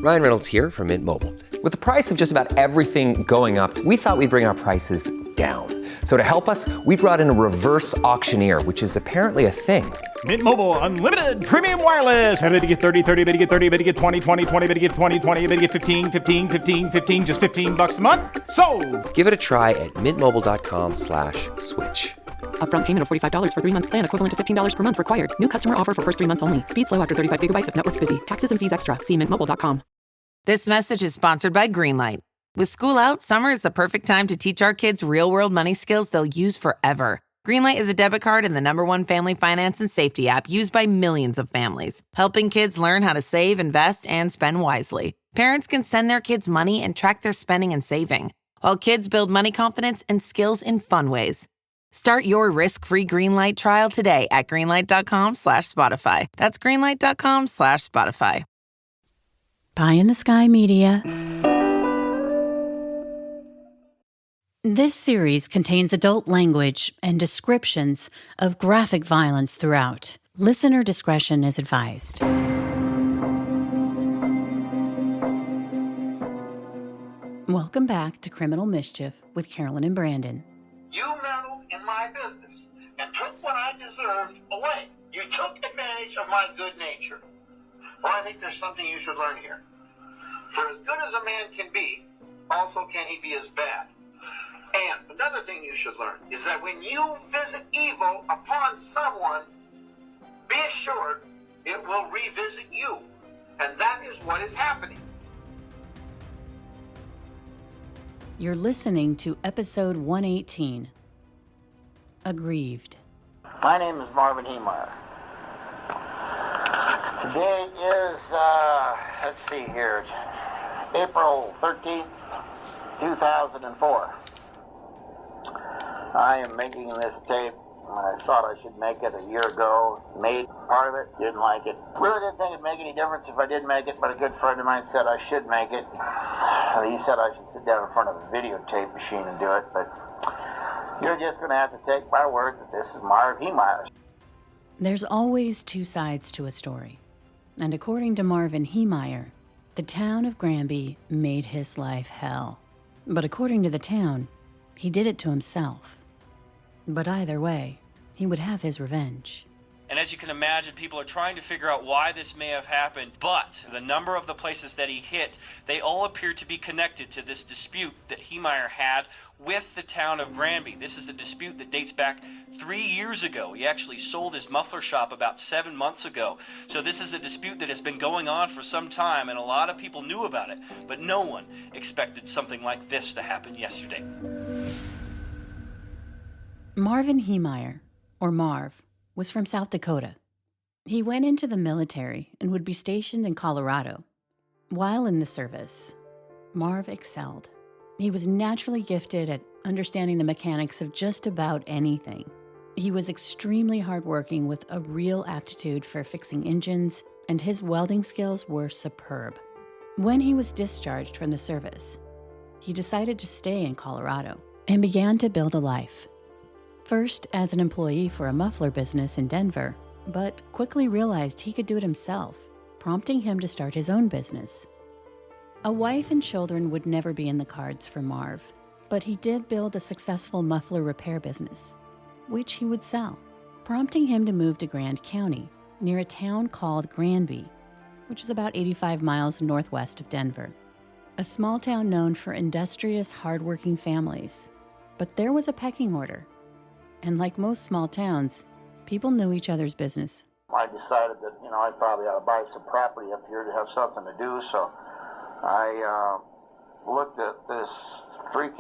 Ryan Reynolds here from Mint Mobile. With the price of just about everything going up, we thought we'd bring our prices down. So to help us, we brought in a reverse auctioneer, which is apparently a thing. Mint Mobile Unlimited Premium Wireless. How to get 30, 30, bit to get 30, bit to get 20, 20, 20, bit to get 20, 20, bit to get 15, 15, 15, 15, just $15 a month? Sold! Give it a try at mintmobile.com/switch. Upfront payment of $45 for 3-month plan, equivalent to $15 per month required. New customer offer for first 3 months only. Speed slow after 35 gigabytes if network's busy. Taxes and fees extra. See mintmobile.com. This message is sponsored by Greenlight. With school out, summer is the perfect time to teach our kids real-world money skills they'll use forever. Greenlight is a debit card and the #1 family finance and safety app used by millions of families, helping kids learn how to save, invest, and spend wisely. Parents can send their kids money and track their spending and saving, while kids build money confidence and skills in fun ways. Start your risk-free Greenlight trial today at greenlight.com/Spotify. That's greenlight.com/Spotify. Pie in the Sky Media. This series contains adult language and descriptions of graphic violence throughout. Listener discretion is advised. Welcome back to Criminal Mischief with Carolyn and Brandon. You meddled in my business and took what I deserved away. You took advantage of my good nature. Well, I think there's something you should learn here. For as good as a man can be, also can he be as bad. And another thing you should learn is that when you visit evil upon someone, be assured it will revisit you. And that is what is happening. You're listening to episode 118, Aggrieved. My name is Marvin Heemeyer. Today is, let's see here, April 13th, 2004. I am making this tape. I thought I should make it a year ago. Made part of it, didn't like it. Really didn't think it'd make any difference if I did make it, but a good friend of mine said I should make it. He said I should sit down in front of a videotape machine and do it, but you're just going to have to take my word that this is Marv Heemeyer. There's always two sides to a story. And according to Marvin Heemeyer, the town of Granby made his life hell. But according to the town, he did it to himself. But either way, he would have his revenge. And as you can imagine, people are trying to figure out why this may have happened, but the number of the places that he hit, they all appear to be connected to this dispute that Heemeyer had with the town of Granby. This is a dispute that dates back 3 years ago. He actually sold his muffler shop about 7 months ago. So this is a dispute that has been going on for some time, and a lot of people knew about it, but no one expected something like this to happen yesterday. Marvin Heemeyer, or Marv, was from South Dakota. He went into the military and would be stationed in Colorado. While in the service, Marv excelled. He was naturally gifted at understanding the mechanics of just about anything. He was extremely hardworking with a real aptitude for fixing engines, and his welding skills were superb. When he was discharged from the service, he decided to stay in Colorado and began to build a life. First as an employee for a muffler business in Denver, but quickly realized he could do it himself, prompting him to start his own business. A wife and children would never be in the cards for Marv, but he did build a successful muffler repair business, which he would sell, prompting him to move to Grand County, near a town called Granby, which is about 85 miles northwest of Denver. A small town known for industrious, hardworking families. But there was a pecking order. And like most small towns, people knew each other's business. I decided that, I probably ought to buy some property up here to have something to do, so I looked at this three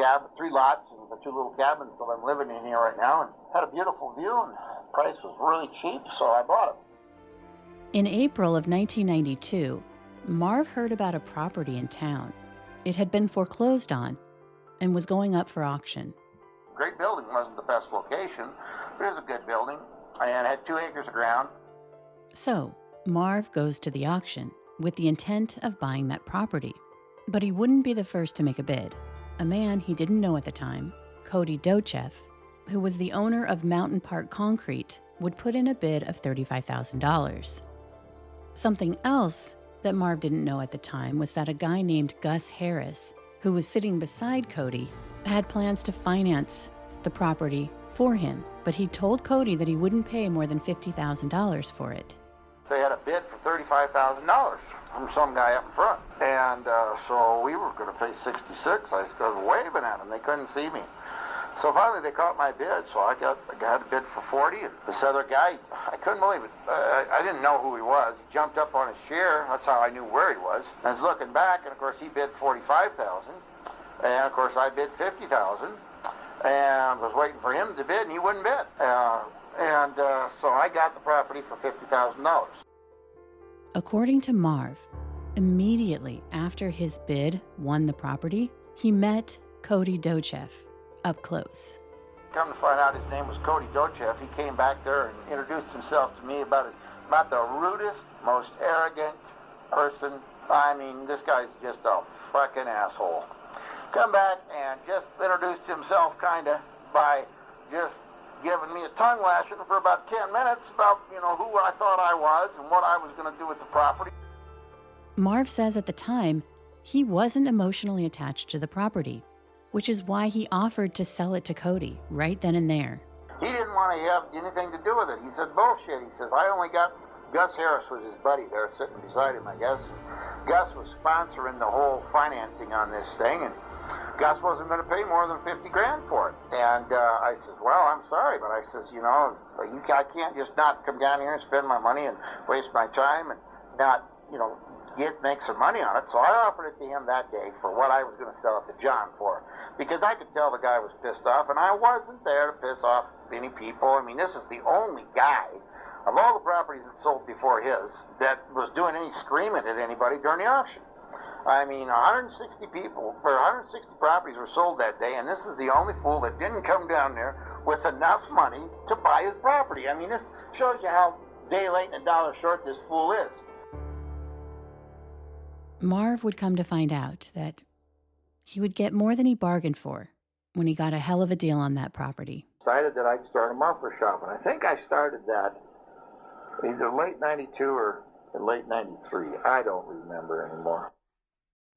lots and the 2 little cabins that I'm living in here right now, and had a beautiful view, and the price was really cheap, so I bought it. In April of 1992, Marv heard about a property in town. It had been foreclosed on and was going up for auction. Great building, wasn't the best location, but it was a good building, and it had 2 acres of ground. So, Marv goes to the auction with the intent of buying that property. But he wouldn't be the first to make a bid. A man he didn't know at the time, Cody Dochev, who was the owner of Mountain Park Concrete, would put in a bid of $35,000. Something else that Marv didn't know at the time was that a guy named Gus Harris, who was sitting beside Cody, had plans to finance the property for him, but he told Cody that he wouldn't pay more than $50,000 for it. They had a bid for $35,000 from some guy up front. And so we were going to pay $66. I was waving at them. They couldn't see me. So finally they caught my bid, so I had a bid for 40, and this other guy, I couldn't believe it. I didn't know who he was. He jumped up on his chair. That's how I knew where he was. I was looking back, and of course he bid $45,000, and of course I bid $50,000, and was waiting for him to bid, and he wouldn't bid. So I got the property for $50,000. According to Marv, immediately after his bid won the property, he met Cody Dochev up close. Come to find out his name was Cody Dochev. He came back there and introduced himself to me about the rudest, most arrogant person. I mean, this guy's just a fucking asshole. Come back and just introduced himself kind of by just giving me a tongue lashing for about 10 minutes about, who I thought I was and what I was going to do with the property. Marv says at the time, he wasn't emotionally attached to the property, which is why he offered to sell it to Cody right then and there. He didn't want to have anything to do with it. He said, bullshit. He says, I only got, Gus Harris was his buddy there sitting beside him, I guess. Gus was sponsoring the whole financing on this thing, and Gus wasn't going to pay more than $50,000 for it. And I says, well, I'm sorry, but I says, I can't just not come down here and spend my money and waste my time and not, make some money on it. So I offered it to him that day for what I was going to sell it to John for, because I could tell the guy was pissed off, and I wasn't there to piss off any people. I mean, this is the only guy of all the properties that sold before his that was doing any screaming at anybody during the auction. I mean, 160 properties were sold that day, and this is the only fool that didn't come down there with enough money to buy his property. I mean, this shows you how day late and a dollar short this fool is. Marv would come to find out that he would get more than he bargained for when he got a hell of a deal on that property. Decided that I'd start a muffler shop, and I think I started that either late 92 or late 93. I don't remember anymore.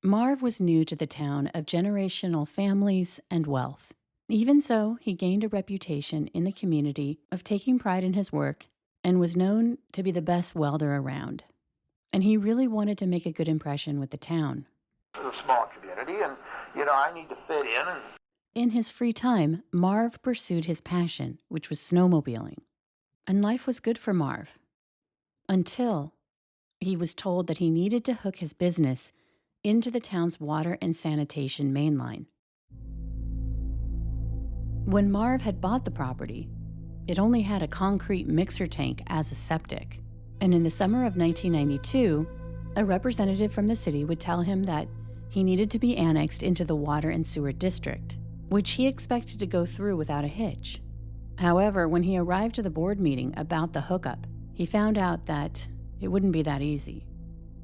Marv was new to the town of generational families and wealth. Even so, he gained a reputation in the community of taking pride in his work and was known to be the best welder around. And he really wanted to make a good impression with the town. It's a small community, and, I need to fit in. In his free time, Marv pursued his passion, which was snowmobiling. And life was good for Marv. Until he was told that he needed to hook his business into the town's water and sanitation mainline. When Marv had bought the property, it only had a concrete mixer tank as a septic. And in the summer of 1992, a representative from the city would tell him that he needed to be annexed into the water and sewer district, which he expected to go through without a hitch. However, when he arrived to the board meeting about the hookup, he found out that it wouldn't be that easy.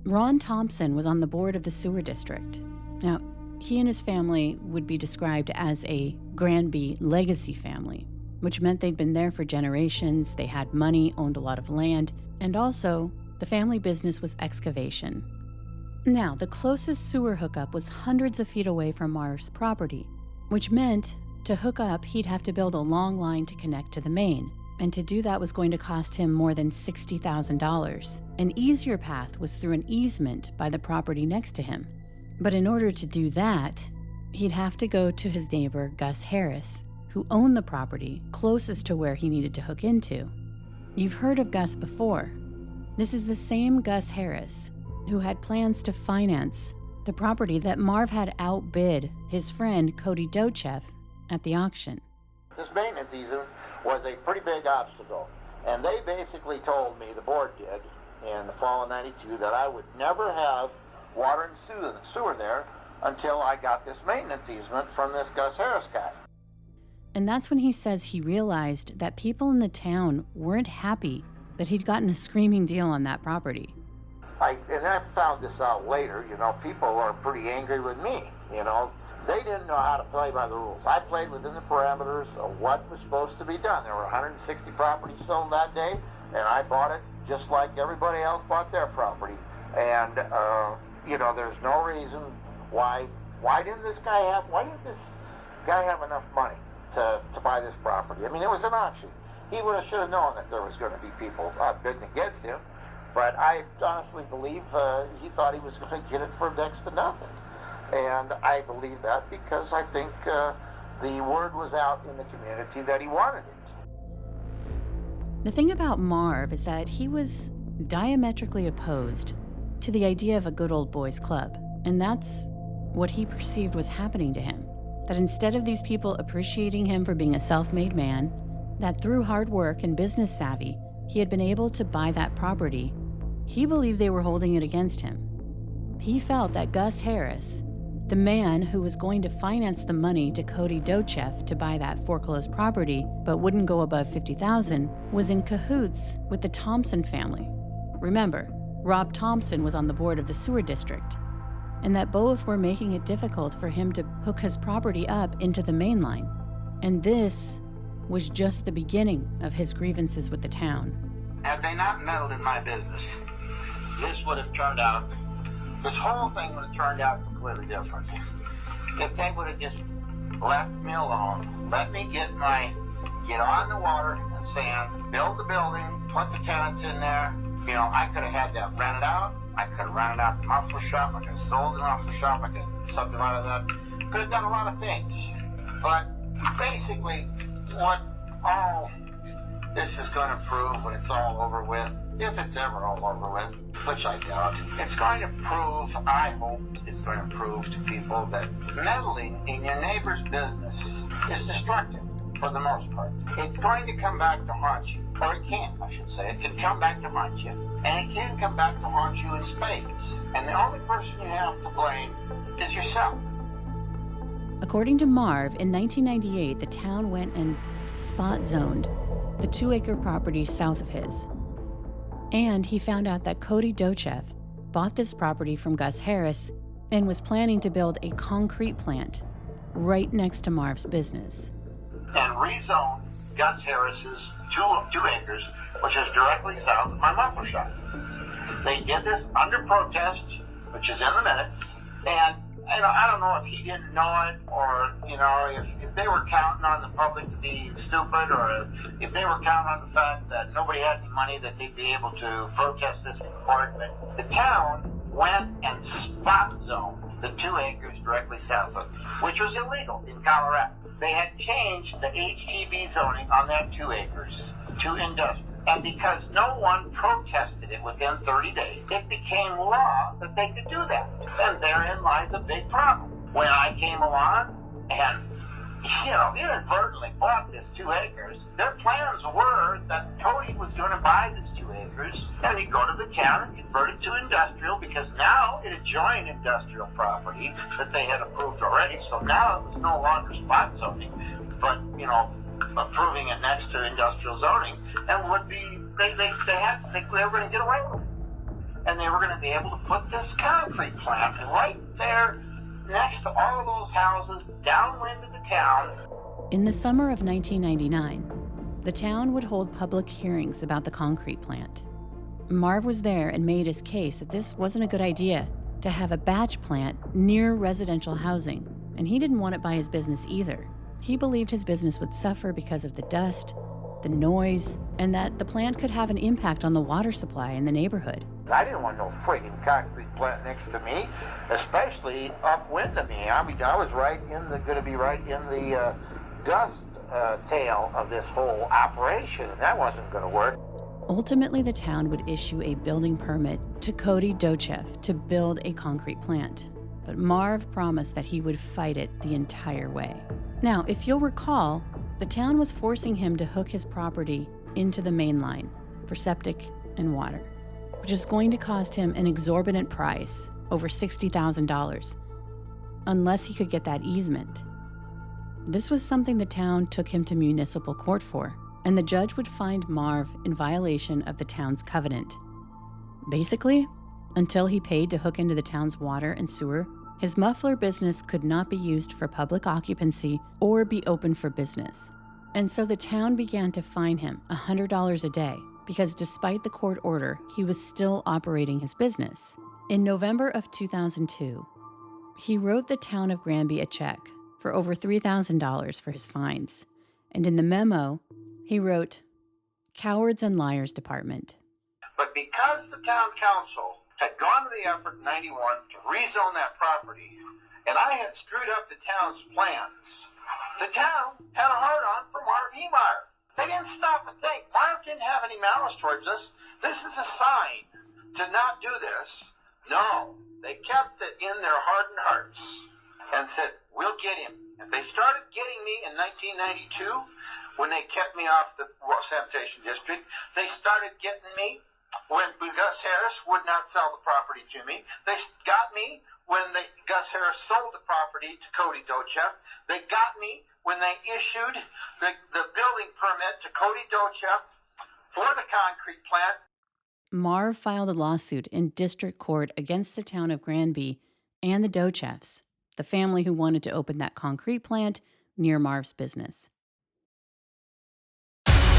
Ron Thompson was on the board of the sewer district. Now, he and his family would be described as a Granby legacy family, which meant they'd been there for generations, they had money, owned a lot of land, and also the family business was excavation. Now, the closest sewer hookup was hundreds of feet away from Marv's property, which meant to hook up, he'd have to build a long line to connect to the main. And to do that was going to cost him more than $60,000. An easier path was through an easement by the property next to him. But in order to do that, he'd have to go to his neighbor, Gus Harris, who owned the property closest to where he needed to hook into. You've heard of Gus before. This is the same Gus Harris who had plans to finance the property that Marv had outbid his friend Cody Dochev at the auction. This maintenance easement was a pretty big obstacle, and they basically told me, the board did, in the fall of 92, that I would never have water and sewer there until I got this maintenance easement from this Gus Harris guy. And that's when he says he realized that people in the town weren't happy that he'd gotten a screaming deal on that property. And I found this out later, people were pretty angry with me, They didn't know how to play by the rules. I played within the parameters of what was supposed to be done. There were 160 properties sold that day, and I bought it just like everybody else bought their property. And, there's no reason why didn't this guy have enough money to buy this property? I mean, it was an auction. He should have known that there was going to be people bidding against him. But I honestly believe he thought he was going to get it for next to nothing. And I believe that because I think the word was out in the community that he wanted it. The thing about Marv is that he was diametrically opposed to the idea of a good old boys club. And that's what he perceived was happening to him. That instead of these people appreciating him for being a self-made man, that through hard work and business savvy, he had been able to buy that property, he believed they were holding it against him. He felt that Gus Harris, the man who was going to finance the money to Cody Dochev to buy that foreclosed property but wouldn't go above $50,000, was in cahoots with the Thompson family. Remember, Rob Thompson was on the board of the sewer district, and that both were making it difficult for him to hook his property up into the main line. And this was just the beginning of his grievances with the town. Had they not meddled in my business, this whole thing would have turned out completely different. If they would have just left me alone, let me get on the water and sand, build the building, put the tenants in there, I could have had that rented out. I could have rented out the muffler shop. I could have sold the muffler shop. I could have subdivided that. Could have done a lot of things. But basically, what all this is going to prove when it's all over with, if it's ever all over with, which I doubt, it's going to prove, I hope it's going to prove to people that meddling in your neighbor's business is destructive for the most part. It's going to come back to haunt you. Or it can, I should say. It can come back to haunt you. And it can come back to haunt you in spades. And the only person you have to blame is yourself. According to Marv, in 1998, the town went and spot zoned the 2-acre property south of his. And he found out that Cody Dochev bought this property from Gus Harris and was planning to build a concrete plant right next to Marv's business. And rezone Gus Harris's 2 acres, which is directly south of my muffler shop. They did this under protest, which is in the minutes, and I don't know if he didn't know it, or if they were counting on the public to be stupid, or if they were counting on the fact that nobody had any money that they'd be able to protest this in court. But the town went and spot zoned the 2 acres directly south of, which was illegal in Colorado. They had changed the HGB zoning on that 2 acres to industrial. And because no one protested it within 30 days, it became law that they could do that. And therein lies a big problem. When I came along and, inadvertently bought this 2 acres, their plans were that Cody was going to buy this 2 acres and he'd go to the town and convert it to industrial, because now it adjoined industrial property that they had approved already. So now it was no longer spot zoning, but, approving it next to industrial zoning, and would be, they were going to get away with it. And they were going to be able to put this concrete plant right there next to all those houses downwind of the town. In the summer of 1999, the town would hold public hearings about the concrete plant. Marv was there and made his case that this wasn't a good idea to have a batch plant near residential housing, and he didn't want it by his business either. He believed his business would suffer because of the dust, the noise, and that the plant could have an impact on the water supply in the neighborhood. I didn't want no friggin' concrete plant next to me, especially upwind of me. I mean, I was going to be right in the dust tail of this whole operation, and that wasn't going to work. Ultimately, the town would issue a building permit to Cody Dochev to build a concrete plant. But Marv promised that he would fight it the entire way. Now, if you'll recall, the town was forcing him to hook his property into the main line for septic and water, which is going to cost him an exorbitant price, over $60,000, unless he could get that easement. This was something the town took him to municipal court for, and the judge would find Marv in violation of the town's covenant. Basically, until he paid to hook into the town's water and sewer, his muffler business could not be used for public occupancy or be open for business. And so the town began to fine him $100 a day because despite the court order, he was still operating his business. In November of 2002, he wrote the town of Granby a check for over $3,000 for his fines. And in the memo, he wrote, "Cowards and Liars Department." But because the town council had gone to the effort in 91 to rezone that property, and I had screwed up the town's plans, the town had a hard-on for Marv Heemeyer. They didn't stop and think. Marv didn't have any malice towards us. This is a sign to not do this. No, they kept it in their hardened hearts and said, we'll get him. And they started getting me in 1992 when they kept me off the sanitation district. They started getting me when Gus Harris would not sell the property to me. They got me when Gus Harris sold the property to Cody Dochev. They got me when they issued the building permit to Cody Dochev for the concrete plant. Marv filed a lawsuit in district court against the town of Granby and the Dochevs, the family who wanted to open that concrete plant near Marv's business.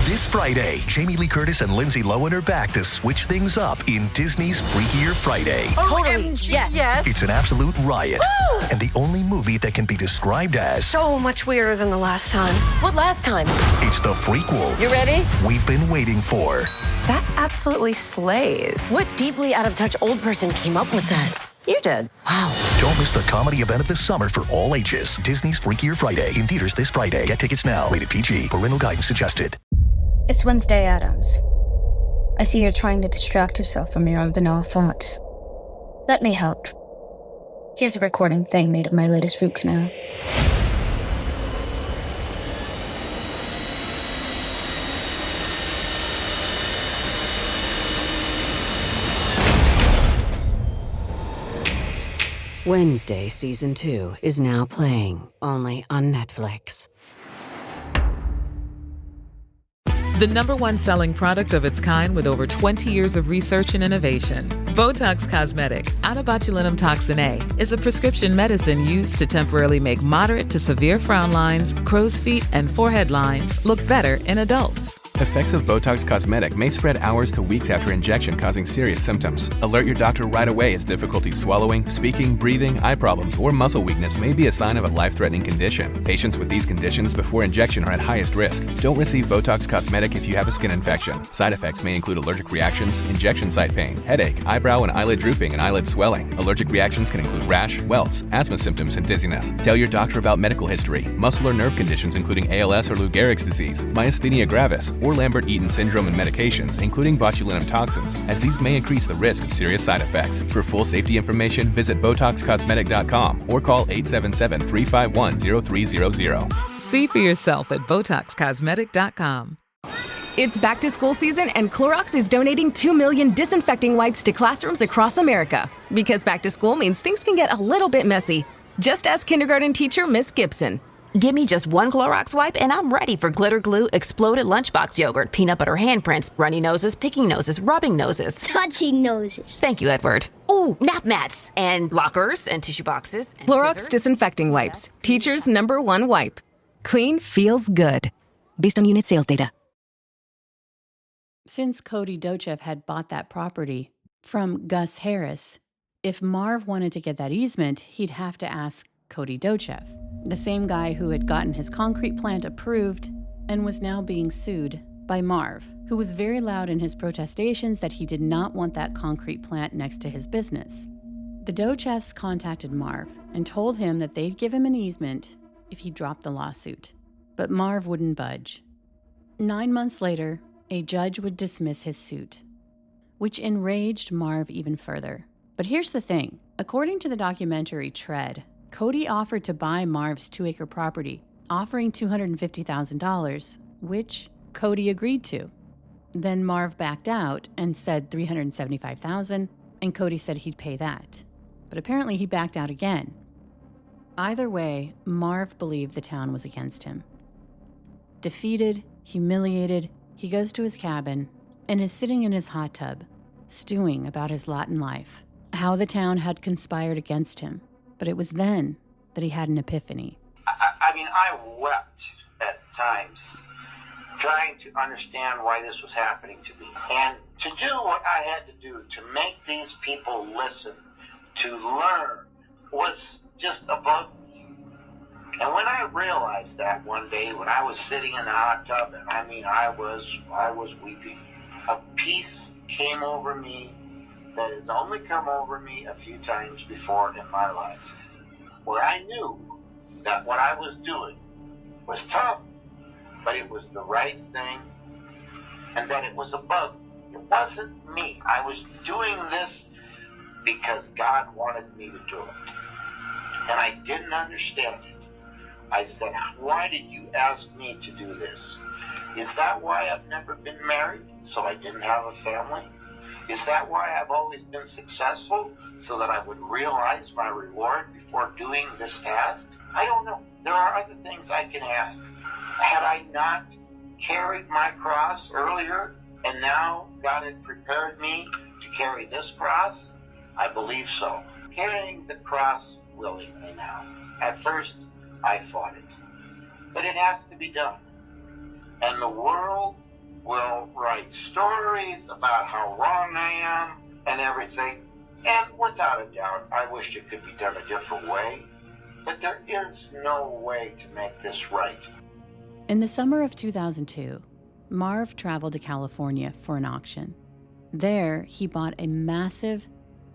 This Friday, Jamie Lee Curtis and Lindsay Lohan are back to switch things up in Disney's Freakier Friday. OMG, yes. It's an absolute riot. Woo! And the only movie that can be described as So much weirder than the last time. What last time? it's the frequel You ready? we've been waiting for. That absolutely slays. What deeply out-of-touch old person came up with that? You did. Wow. Don't miss the comedy event of the summer for all ages. Disney's Freakier Friday in theaters this Friday. Get tickets now. Rated PG. Parental guidance suggested. It's Wednesday, Addams. I see you're trying to distract yourself from your own banal thoughts. Let me help. Here's a recording thing made of my latest root canal. Wednesday Season 2 is now playing only on Netflix. The #1 selling product of its kind with over 20 years of research and innovation. Botox Cosmetic, onabotulinum toxin A, is a prescription medicine used to temporarily make moderate to severe frown lines, crow's feet, and forehead lines look better in adults. Effects of Botox Cosmetic may spread hours to weeks after injection, causing serious symptoms. Alert your doctor right away as difficulty swallowing, speaking, breathing, eye problems, or muscle weakness may be a sign of a life-threatening condition. Patients with these conditions before injection are at highest risk. Don't receive Botox Cosmetic if you have a skin infection. Side effects may include allergic reactions, injection site pain, headache, eyebrow and eyelid drooping, and eyelid swelling. Allergic reactions can include rash, welts, asthma symptoms, and dizziness. Tell your doctor about medical history, muscle or nerve conditions including ALS or Lou Gehrig's disease, myasthenia gravis, or Lambert-Eaton syndrome, and medications, including botulinum toxins, as these may increase the risk of serious side effects. For full safety information, visit BotoxCosmetic.com or call 877-351-0300. See for yourself at BotoxCosmetic.com. It's back to school season, and Clorox is donating 2 million disinfecting wipes to classrooms across America. Because back to school means things can get a little bit messy. Just ask kindergarten teacher Miss Gibson. Give me just one Clorox wipe and I'm ready for glitter glue, exploded lunchbox yogurt, peanut butter handprints, runny noses, picking noses, rubbing noses. Touching noses. Thank you, Edward. Ooh, nap mats and lockers and tissue boxes. And Clorox scissors. disinfecting wipes. Teacher's #1 wipe. Clean feels good. Based on unit sales data. Since Cody Dochev had bought that property from Gus Harris, if Marv wanted to get that easement, he'd have to ask Cody Dochev, the same guy who had gotten his concrete plant approved and was now being sued by Marv, who was very loud in his protestations that he did not want that concrete plant next to his business. The Dochevs contacted Marv and told him that they'd give him an easement if he dropped the lawsuit, but Marv wouldn't budge. 9 months later, a judge would dismiss his suit, which enraged Marv even further. But here's the thing. According to the documentary Tread, Cody offered to buy Marv's 2-acre property, offering $250,000, which Cody agreed to. Then Marv backed out and said $375,000, and Cody said he'd pay that. But apparently he backed out again. Either way, Marv believed the town was against him. Defeated, humiliated, he goes to his cabin and is sitting in his hot tub, stewing about his lot in life, how the town had conspired against him. But it was then that he had an epiphany. I mean, I wept at times trying to understand why this was happening to me. And to do what I had to do to make these people listen, to learn, was just above me. And when I realized that one day when I was sitting in the hot tub, and I mean I was weeping, a peace came over me that has only come over me a few times before in my life, where I knew that what I was doing was tough, but it was the right thing, and that it was above me. It wasn't me. I was doing this because God wanted me to do it. And I didn't understand it. I said, why did you ask me to do this? Is that why I've never been married, so I didn't have a family? Is that why I've always been successful, so that I would realize my reward before doing this task? I don't know. There are other things I can ask. Had I not carried my cross earlier, and now God had prepared me to carry this cross? I believe so. Carrying the cross willingly now. At first, I fought it. But it has to be done. And the world will write stories about how wrong I am and everything. And without a doubt, I wish it could be done a different way. But there is no way to make this right. In the summer of 2002, Marv traveled to California for an auction. There, he bought a massive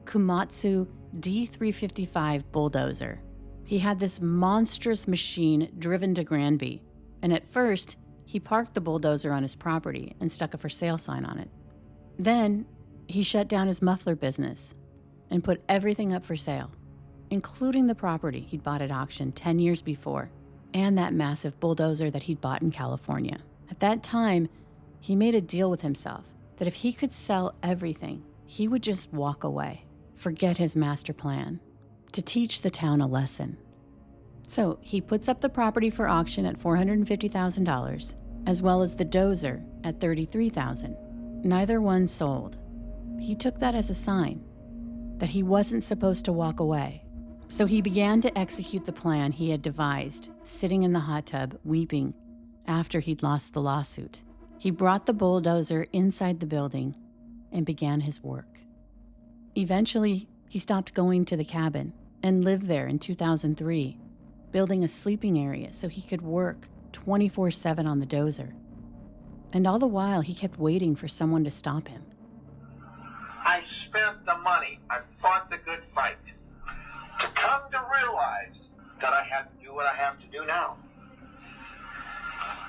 Komatsu D355 bulldozer. He had this monstrous machine driven to Granby, and at first, he parked the bulldozer on his property and stuck a for sale sign on it. Then, he shut down his muffler business and put everything up for sale, including the property he'd bought at auction 10 years before, and that massive bulldozer that he'd bought in California. At that time, he made a deal with himself that if he could sell everything, he would just walk away, forget his master plan, to teach the town a lesson. So he puts up the property for auction at $450,000, as well as the dozer at $33,000. Neither one sold. He took that as a sign that he wasn't supposed to walk away. So he began to execute the plan he had devised, sitting in the hot tub, weeping, after he'd lost the lawsuit. He brought the bulldozer inside the building and began his work. Eventually, he stopped going to the cabin and lived there in 2003, building a sleeping area so he could work 24/7 on the dozer. And all the while, he kept waiting for someone to stop him. I spent the money. I fought the good fight. To come to realize that I had to do what I have to do now.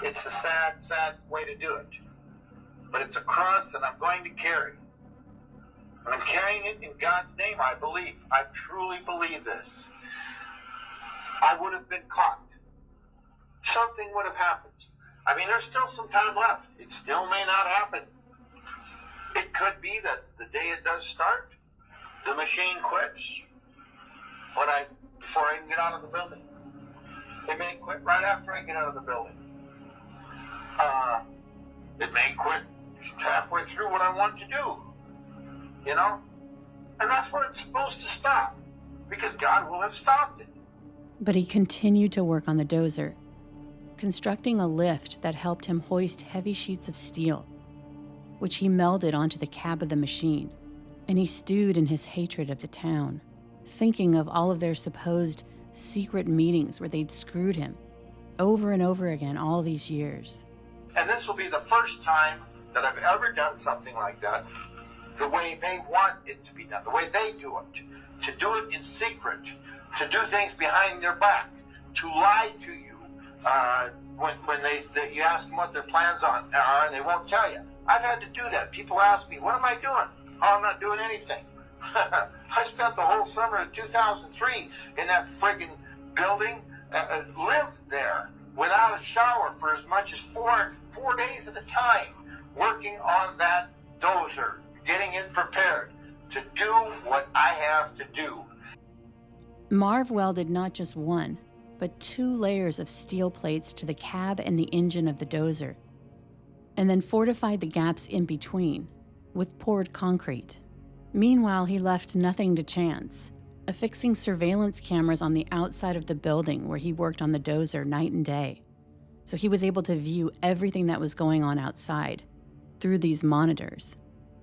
It's a sad, sad way to do it. But it's a cross that I'm going to carry. And I'm carrying it in God's name, I believe. I truly believe this. I would have been caught. Something would have happened. I mean, there's still some time left. It still may not happen. It could be that the day it does start, the machine quits before I can get out of the building. It may quit right after I get out of the building. It may quit halfway through what I want to do. You know? And that's where it's supposed to stop, because God will have stopped it. But he continued to work on the dozer, constructing a lift that helped him hoist heavy sheets of steel, which he melded onto the cab of the machine. And he stewed in his hatred of the town, thinking of all of their supposed secret meetings where they'd screwed him over and over again all these years. And this will be the first time that I've ever done something like that the way they want it to be done, the way they do it, to do it in secret, to do things behind their back, to lie to you when you ask them what their plans are and they won't tell you. I've had to do that. People ask me, what am I doing? Oh, I'm not doing anything. I spent the whole summer of 2003 in that friggin' building, lived there without a shower for as much as four days at a time, working on that dozer, getting it prepared to do what I have to do. Marv welded not just one, but 2 layers of steel plates to the cab and the engine of the dozer, and then fortified the gaps in between with poured concrete. Meanwhile, he left nothing to chance, affixing surveillance cameras on the outside of the building where he worked on the dozer night and day. so he was able to view everything that was going on outside through these monitors.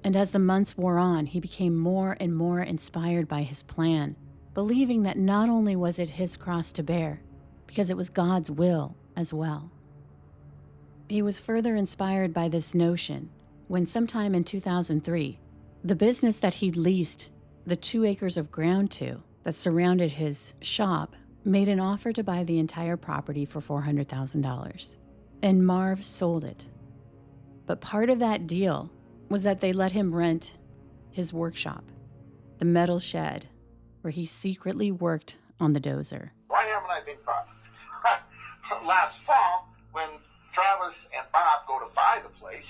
And as the months wore on, he became more and more inspired by his plan, believing that not only was it his cross to bear, because it was God's will as well. He was further inspired by this notion when sometime in 2003, the business that he'd leased the 2 acres of ground to that surrounded his shop made an offer to buy the entire property for $400,000. And Marv sold it. But part of that deal was that they let him rent his workshop, the metal shed, where he secretly worked on the dozer. Why haven't I been caught? Last fall, when Travis and Bob go to buy the place,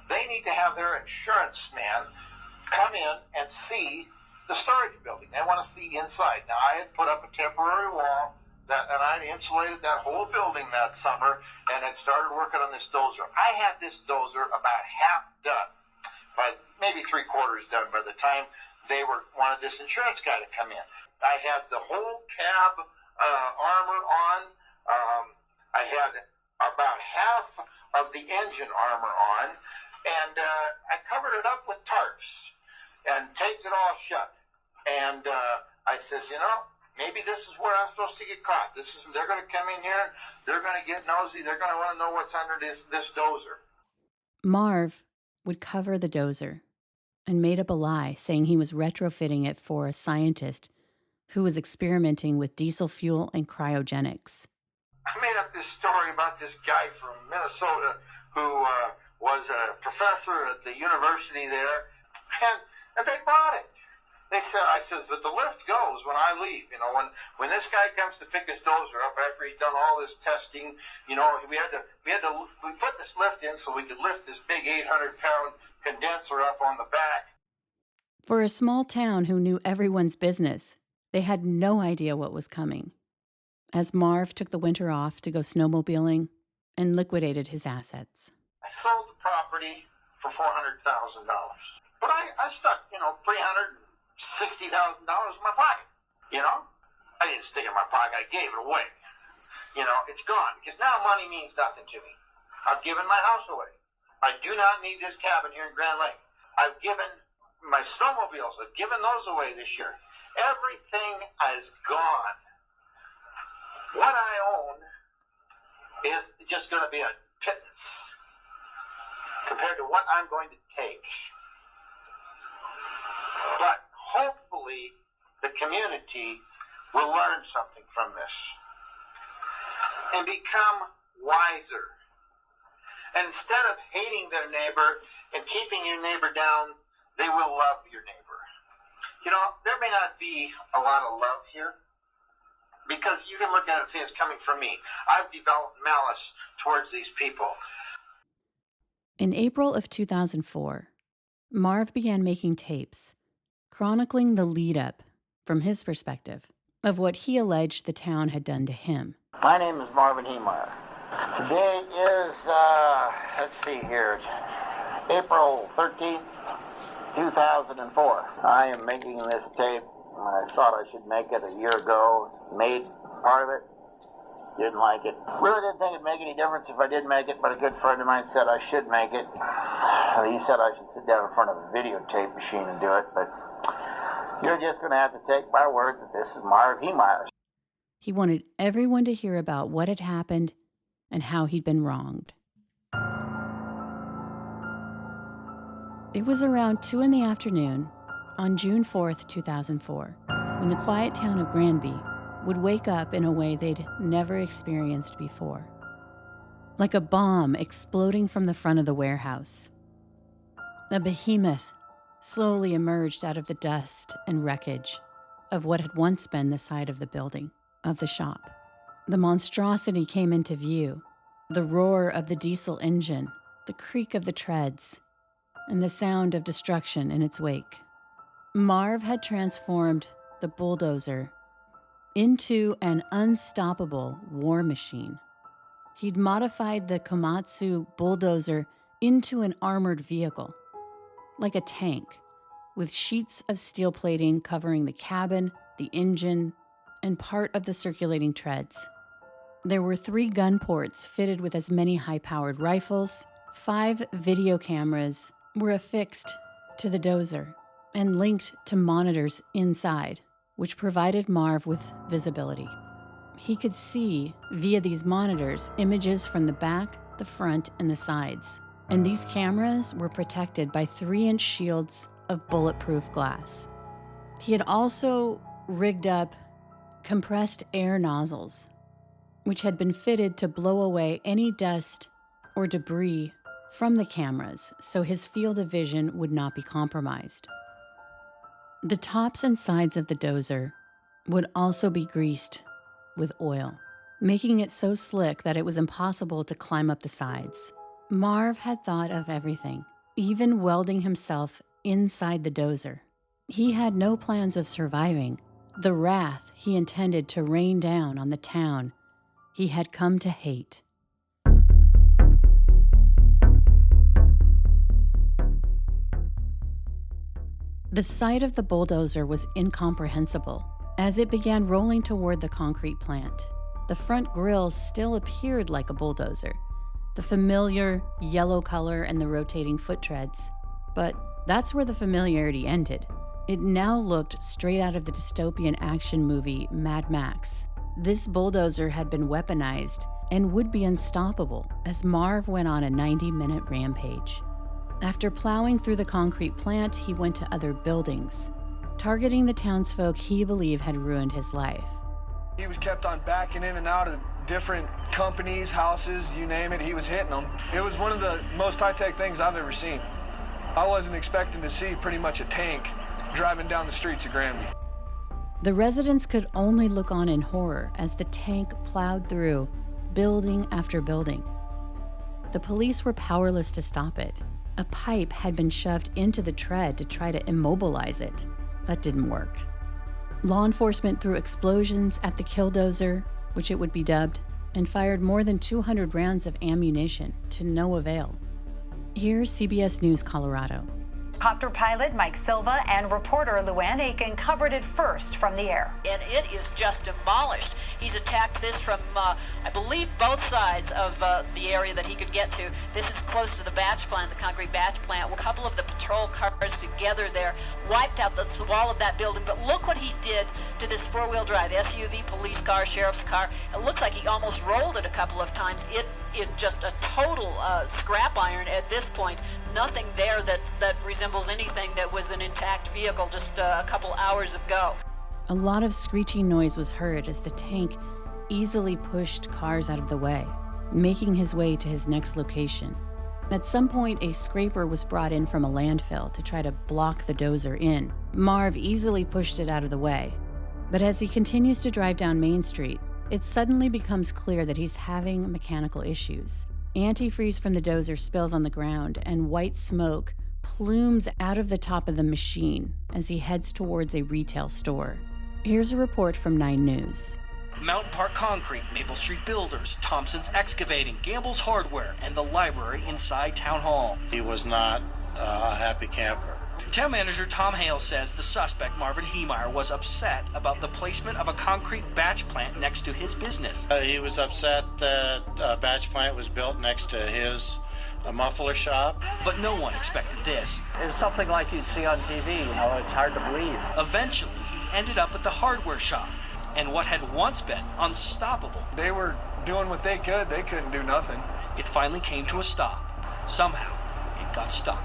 they need to have their insurance man come in and see the storage building. They want to see inside. Now, I had put up a temporary wall, and I insulated that whole building that summer, and had started working on this dozer. I had this dozer about half done, but maybe 3/4 done by the time they wanted this insurance guy to come in. I had the whole cab armor on. I had about half of the engine armor on, and I covered it up with tarps and taped it all shut. And I says, maybe this is where I'm supposed to get caught. They're going to come in here, they're going to get nosy, they're going to want to know what's under this dozer. Marv would cover the dozer and made up a lie saying he was retrofitting it for a scientist who was experimenting with diesel fuel and cryogenics. I made up this story about this guy from Minnesota who was a professor at the university there, and they bought it. I says, but the lift goes when I leave. When this guy comes to pick his dozer up after he's done all this testing, we put this lift in so we could lift this big 800-pound condenser up on the back. For a small town who knew everyone's business, they had no idea what was coming. As Marv took the winter off to go snowmobiling and liquidated his assets. I sold the property for $400,000. But I stuck, $360,000 in my pocket. I didn't stick it in my pocket, I gave it away. It's gone, because now money means nothing to me. I've given my house away. I do not need this cabin here in Grand Lake. I've given my snowmobiles, I've given those away this year. Everything is gone. What I own is just going to be a pittance compared to what I'm going to take. But hopefully the community will learn something from this and become wiser. And instead of hating their neighbor and keeping your neighbor down, they will love your neighbor. There may not be a lot of love here, because you can look at it and say it's coming from me. I've developed malice towards these people. In April of 2004, Marv began making tapes, chronicling the lead-up, from his perspective, of what he alleged the town had done to him. My name is Marvin Heemeyer. Today is, let's see here, April 13th, 2004. I am making this tape. I thought I should make it a year ago. Made part of it. Didn't like it. Really didn't think it'd make any difference if I did make it, but a good friend of mine said I should make it. He said I should sit down in front of a videotape machine and do it, but you're just going to have to take my word that this is Marv Heemeyer. He wanted everyone to hear about what had happened and how he'd been wronged. It was around 2 p.m. on June 4th, 2004, when the quiet town of Granby would wake up in a way they'd never experienced before. Like a bomb exploding from the front of the warehouse. A behemoth slowly emerged out of the dust and wreckage of what had once been the side of the building, of the shop. The monstrosity came into view, the roar of the diesel engine, the creak of the treads, and the sound of destruction in its wake. Marv had transformed the bulldozer into an unstoppable war machine. He'd modified the Komatsu bulldozer into an armored vehicle, like a tank, with sheets of steel plating covering the cabin, the engine, and part of the circulating treads. There were 3 gun ports fitted with as many high-powered rifles. 5 video cameras were affixed to the dozer and linked to monitors inside, which provided Marv with visibility. He could see, via these monitors, images from the back, the front, and the sides. And these cameras were protected by 3-inch shields of bulletproof glass. He had also rigged up compressed air nozzles, which had been fitted to blow away any dust or debris from the cameras so his field of vision would not be compromised. The tops and sides of the dozer would also be greased with oil, making it so slick that it was impossible to climb up the sides. Marv had thought of everything, even welding himself inside the dozer. He had no plans of surviving the wrath he intended to rain down on the town he had come to hate. The sight of the bulldozer was incomprehensible. As it began rolling toward the concrete plant, the front grills still appeared like a bulldozer, the familiar yellow color and the rotating foot treads. But that's where the familiarity ended. It now looked straight out of the dystopian action movie Mad Max. This bulldozer had been weaponized and would be unstoppable as Marv went on a 90-minute rampage. After plowing through the concrete plant, he went to other buildings, targeting the townsfolk he believed had ruined his life. He was kept on backing in and out of different companies, houses, you name it, he was hitting them. It was one of the most high-tech things I've ever seen. I wasn't expecting to see pretty much a tank driving down the streets of Granby. The residents could only look on in horror as the tank plowed through building after building. The police were powerless to stop it. A pipe had been shoved into the tread to try to immobilize it. That didn't work. Law enforcement threw explosions at the killdozer, which it would be dubbed, and fired more than 200 rounds of ammunition to no avail. Here's CBS News Colorado. Copter pilot Mike Silva and reporter Luann Aiken covered it first from the air. And it is just demolished. He's attacked this from, I believe, both sides of the area that he could get to. This is close to the batch plant, the concrete batch plant. A couple of the patrol cars together there wiped out the wall of that building. But look what he did to this four-wheel drive SUV, police car, sheriff's car. It looks like he almost rolled it a couple of times. It is just a total scrap iron at this point. Nothing there that resembles anything that was an intact vehicle just a couple hours ago. A lot of screeching noise was heard as the tank easily pushed cars out of the way, making his way to his next location. At some point, a scraper was brought in from a landfill to try to block the dozer in. Marv easily pushed it out of the way. But as he continues to drive down Main Street, it suddenly becomes clear that he's having mechanical issues. Antifreeze from the dozer spills on the ground, and white smoke plumes out of the top of the machine as he heads towards a retail store. Here's a report from 9 News. Mountain Park Concrete, Maple Street Builders, Thompson's Excavating, Gamble's Hardware, and the library inside Town Hall. He was not a happy camper. Town manager Tom Hale says the suspect, Marvin Heemeyer, was upset about the placement of a concrete batch plant next to his business. He was upset that a batch plant was built next to his muffler shop. But no one expected this. It's something like you'd see on TV, you know, it's hard to believe. Eventually, he ended up at the hardware shop, and what had once been unstoppable. They were doing what they could. They couldn't do nothing. It finally came to a stop. Somehow, it got stuck.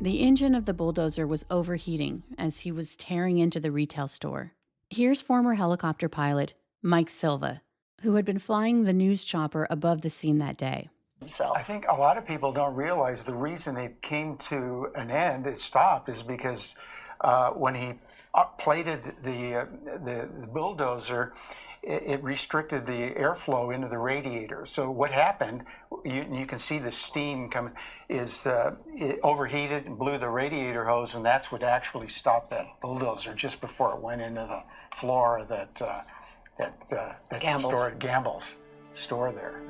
The engine of the bulldozer was overheating as he was tearing into the retail store. Here's former helicopter pilot Mike Silva, who had been flying the news chopper above the scene that day. I think a lot of people don't realize the reason it came to an end, it stopped, is because when he plated the bulldozer, it restricted the airflow into the radiator. So what happened, you can see the steam coming, is it overheated and blew the radiator hose, and that's what actually stopped that bulldozer just before it went into the floor of that Gamble's store there.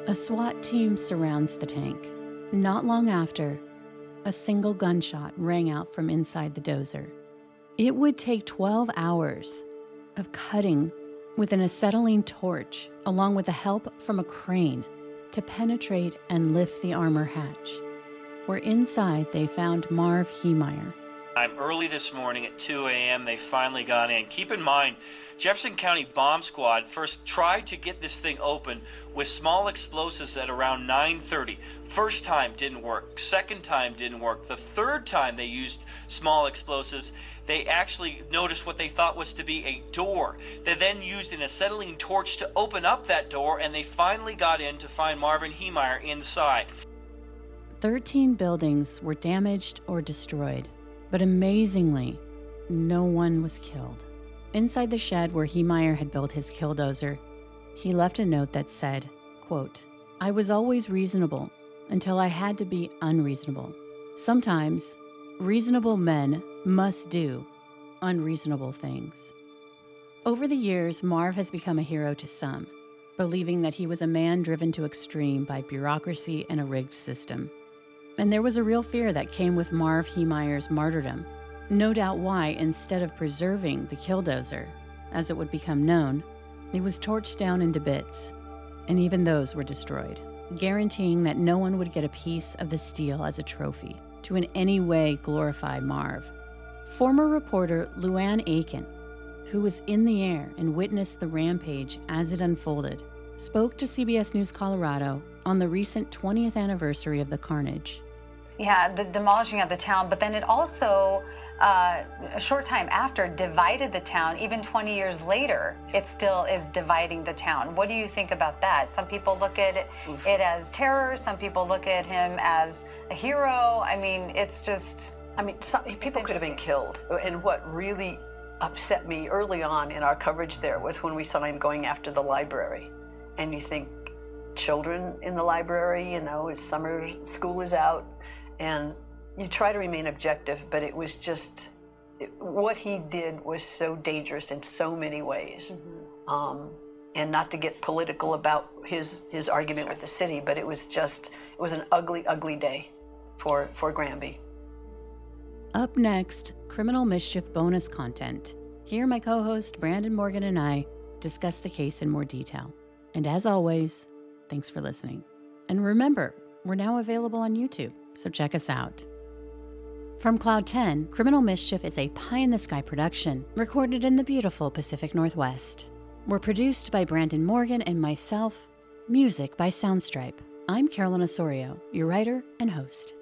A SWAT team surrounds the tank. Not long after, a single gunshot rang out from inside the dozer. It would take 12 hours of cutting with an acetylene torch, along with the help from a crane, to penetrate and lift the armor hatch, where inside they found Marv Heemeyer. Early this morning at 2 a.m. they finally got in. Keep in mind, Jefferson County Bomb Squad first tried to get this thing open with small explosives at around 9:30. First time didn't work. Second time didn't work. The third time they used small explosives, they actually noticed what they thought was to be a door. They then used an acetylene torch to open up that door, and they finally got in to find Marvin Heemeyer inside. 13 buildings were damaged or destroyed, but amazingly, no one was killed. Inside the shed where Heemeyer had built his killdozer, he left a note that said, quote, "I was always reasonable until I had to be unreasonable. Sometimes reasonable men must do unreasonable things." Over the years, Marv has become a hero to some, believing that he was a man driven to extreme by bureaucracy and a rigged system. And there was a real fear that came with Marv Heemeyer's martyrdom. No doubt why, instead of preserving the killdozer, as it would become known, it was torched down into bits, and even those were destroyed, guaranteeing that no one would get a piece of the steel as a trophy to in any way glorify Marv. Former reporter Luann Aiken, who was in the air and witnessed the rampage as it unfolded, spoke to CBS News Colorado on the recent 20th anniversary of the carnage. Yeah, the demolishing of the town, but then it also, a short time after, divided the town. Even 20 years later, it still is dividing the town. What do you think about that? Some people look at it as terror. Some people look at him as a hero. I mean, it's just... people could have been killed. And what really upset me early on in our coverage there was when we saw him going after the library. And you think, children in the library, summer school is out, and you try to remain objective, but it was just, what he did was so dangerous in so many ways. Mm-hmm. And not to get political about his argument with the city, but it was an ugly, ugly day for Granby. Up next, Criminal Mischief bonus content. Here, my co-host Brandon Morgan and I discuss the case in more detail. And as always, thanks for listening. And remember, we're now available on YouTube, so check us out. From Cloud 10, Criminal Mischief is a pie-in-the-sky production recorded in the beautiful Pacific Northwest. We're produced by Brandon Morgan and myself, music by Soundstripe. I'm Carolyn Osorio, your writer and host.